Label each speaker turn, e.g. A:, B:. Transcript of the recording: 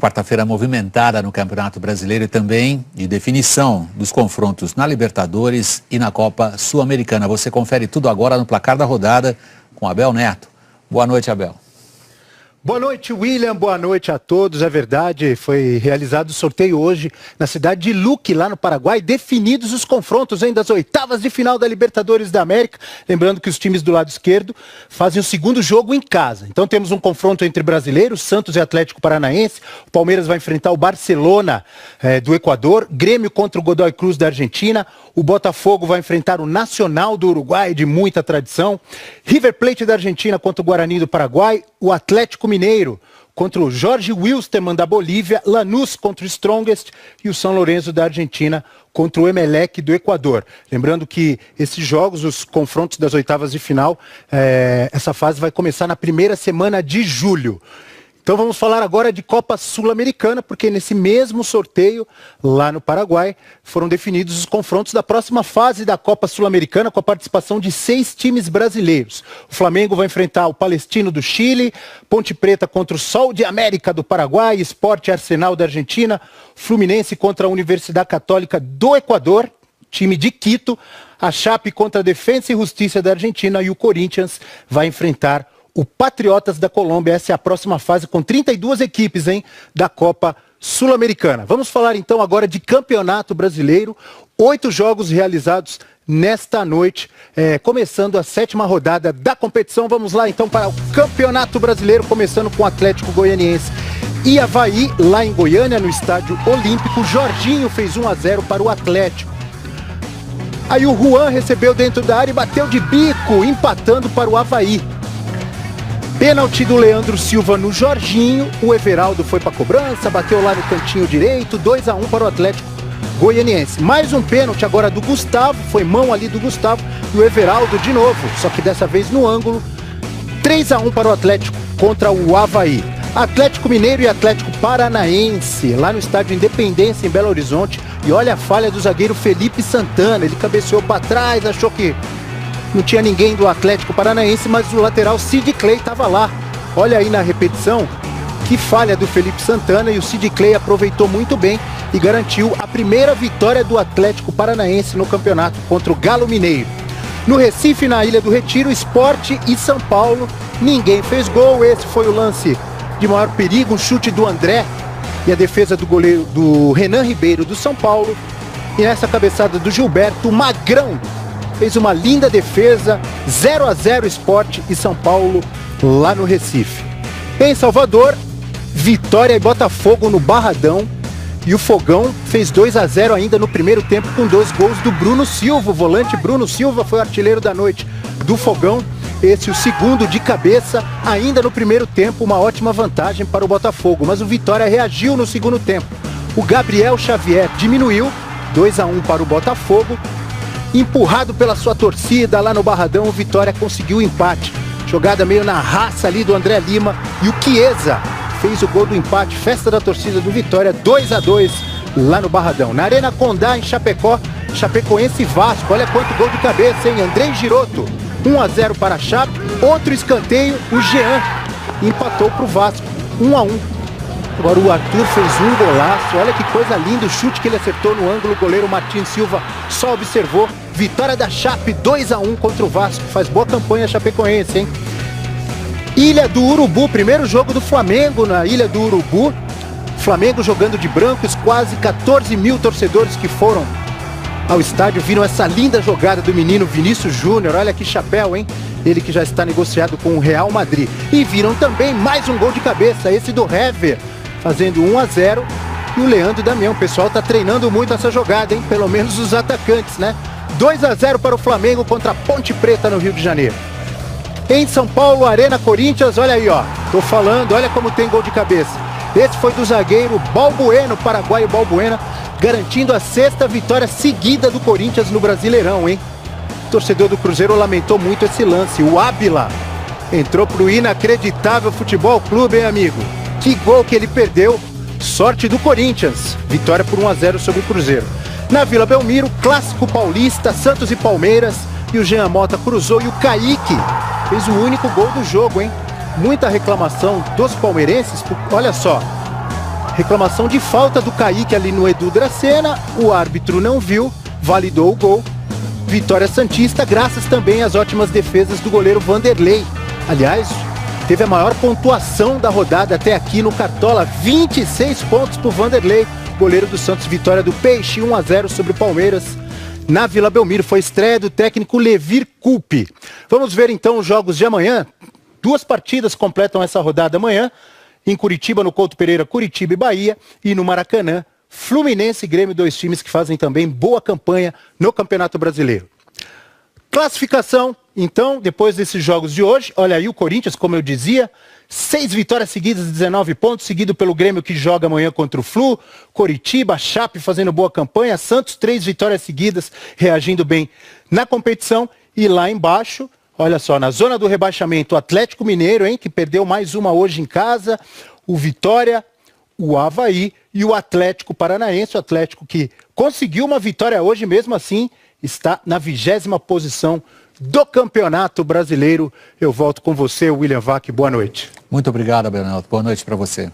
A: Quarta-feira movimentada no Campeonato Brasileiro e também de definição dos confrontos na Libertadores e na Copa Sul-Americana. Você confere tudo agora no placar da rodada com Abel Neto. Boa noite, Abel.
B: Boa noite, William. Boa noite a todos. É verdade, foi realizado o sorteio hoje na cidade de Luque, lá no Paraguai, definidos os confrontos das oitavas de final da Libertadores da América. Lembrando que os times do lado esquerdo fazem o segundo jogo em casa. Então temos um confronto entre brasileiros, Santos e Atlético Paranaense. O Palmeiras vai enfrentar o Barcelona do Equador, Grêmio contra o Godoy Cruz da Argentina. O Botafogo vai enfrentar o Nacional do Uruguai, de muita tradição. River Plate da Argentina contra o Guarani do Paraguai. O Atlético Mineiro contra o Jorge Wilstermann da Bolívia. Lanús contra o Strongest. E o São Lourenço da Argentina contra o Emelec do Equador. Lembrando que esses jogos, os confrontos das oitavas de final, essa fase vai começar na primeira semana de julho. Então vamos falar agora de Copa Sul-Americana, porque nesse mesmo sorteio, lá no Paraguai, foram definidos os confrontos da próxima fase da Copa Sul-Americana, com a participação de 6 times brasileiros. O Flamengo vai enfrentar o Palestino do Chile, Ponte Preta contra o Sol de América do Paraguai, Sport Arsenal da Argentina, Fluminense contra a Universidade Católica do Equador, time de Quito, a Chape contra a Defensa e Justiça da Argentina e o Corinthians vai enfrentar o Patriotas da Colômbia. Essa é a próxima fase com 32 equipes da Copa Sul-Americana. Vamos falar então agora de Campeonato Brasileiro. 8 jogos realizados nesta noite, começando a 7ª rodada da competição. Vamos lá então para o Campeonato Brasileiro, começando com o Atlético Goianiense e Avaí, lá em Goiânia, no Estádio Olímpico. Jorginho fez 1-0 para o Atlético. Aí o Juan recebeu dentro da área e bateu de bico, empatando para o Avaí. Pênalti do Leandro Silva no Jorginho, o Everaldo foi para a cobrança, bateu lá no cantinho direito, 2-1 para o Atlético Goianiense. Mais um pênalti agora do Gustavo, foi mão ali do Gustavo, e o Everaldo de novo, só que dessa vez no ângulo, 3-1 para o Atlético contra o Avaí. Atlético Mineiro e Atlético Paranaense, lá no estádio Independência, em Belo Horizonte, e olha a falha do zagueiro Felipe Santana, ele cabeceou para trás, achou que não tinha ninguém do Atlético Paranaense, mas o lateral Sid Clay estava lá. Olha aí na repetição, que falha do Felipe Santana, e o Sid Clay aproveitou muito bem e garantiu a primeira vitória do Atlético Paranaense no campeonato contra o Galo Mineiro. No Recife, na Ilha do Retiro, Sport e São Paulo, ninguém fez gol. Esse foi o lance de maior perigo, um chute do André e a defesa do goleiro do Renan Ribeiro do São Paulo. E nessa cabeçada do Gilberto, o Magrão fez uma linda defesa, 0-0 Sport e São Paulo lá no Recife. Em Salvador, Vitória e Botafogo no Barradão. E o Fogão fez 2-0 ainda no primeiro tempo com 2 gols do Bruno Silva. O volante Bruno Silva foi o artilheiro da noite do Fogão. Esse o segundo de cabeça, ainda no primeiro tempo, uma ótima vantagem para o Botafogo. Mas o Vitória reagiu no segundo tempo. O Gabriel Xavier diminuiu, 2-1 para o Botafogo. Empurrado pela sua torcida lá no Barradão, o Vitória conseguiu o empate. Jogada meio na raça ali do André Lima. E o Chiesa fez o gol do empate. Festa da torcida do Vitória, 2-2 lá no Barradão. Na Arena Condá, em Chapecó, Chapecoense e Vasco. Olha quanto gol de cabeça, hein? Andrei Giroto, 1-0 para a Chape. Outro escanteio, o Jean empatou para o Vasco, 1-1. Agora o Arthur fez um golaço, olha que coisa linda, o chute que ele acertou no ângulo, o goleiro Martins Silva só observou. Vitória da Chape, 2-1 contra o Vasco, faz boa campanha a Chapecoense, hein? Ilha do Urubu, primeiro jogo do Flamengo na Ilha do Urubu. Flamengo jogando de branco, os quase 14 mil torcedores que foram ao estádio viram essa linda jogada do menino Vinícius Júnior, olha que chapéu, hein? Ele que já está negociado com o Real Madrid. E viram também mais um gol de cabeça, esse do Hever, fazendo 1-0, e o Leandro Damião. O pessoal está treinando muito essa jogada, hein? Pelo menos os atacantes, né? 2-0 para o Flamengo contra a Ponte Preta no Rio de Janeiro. Em São Paulo, Arena Corinthians, olha aí, ó. Tô falando, olha como tem gol de cabeça. Esse foi do zagueiro Balbuena, paraguaio Balbuena, garantindo a 6ª vitória seguida do Corinthians no Brasileirão, hein? O torcedor do Cruzeiro lamentou muito esse lance. O Ábila entrou pro Inacreditável Futebol Clube, hein, amigo? Que gol que ele perdeu. Sorte do Corinthians. Vitória por 1-0 sobre o Cruzeiro. Na Vila Belmiro, clássico paulista, Santos e Palmeiras. E o Jean Mota cruzou e o Kaique fez o único gol do jogo, hein? Muita reclamação dos palmeirenses. Olha só. Reclamação de falta do Kaique ali no Edu Dracena, o árbitro não viu, validou o gol. Vitória santista, graças também às ótimas defesas do goleiro Vanderlei. Aliás, teve a maior pontuação da rodada até aqui no Cartola, 26 pontos para o Vanderlei, goleiro do Santos. Vitória do Peixe, 1-0 sobre o Palmeiras. Na Vila Belmiro foi estreia do técnico Levir Coupe. Vamos ver então os jogos de amanhã. 2 partidas completam essa rodada amanhã. Em Curitiba, no Couto Pereira, Curitiba e Bahia. E no Maracanã, Fluminense e Grêmio, 2 times que fazem também boa campanha no Campeonato Brasileiro. Classificação, então, depois desses jogos de hoje, olha aí o Corinthians, como eu dizia, 6 vitórias seguidas, 19 pontos, seguido pelo Grêmio que joga amanhã contra o Flu, Coritiba, Chape fazendo boa campanha, Santos 3 vitórias seguidas, reagindo bem na competição, e lá embaixo, olha só, na zona do rebaixamento, o Atlético Mineiro, hein, que perdeu mais uma hoje em casa, o Vitória, o Avaí e o Atlético Paranaense, o Atlético que conseguiu uma vitória hoje, mesmo assim, está na 20ª posição do Campeonato Brasileiro. Eu volto com você, William Vac. Boa noite.
A: Muito obrigado, Abel Neto. Boa noite para você.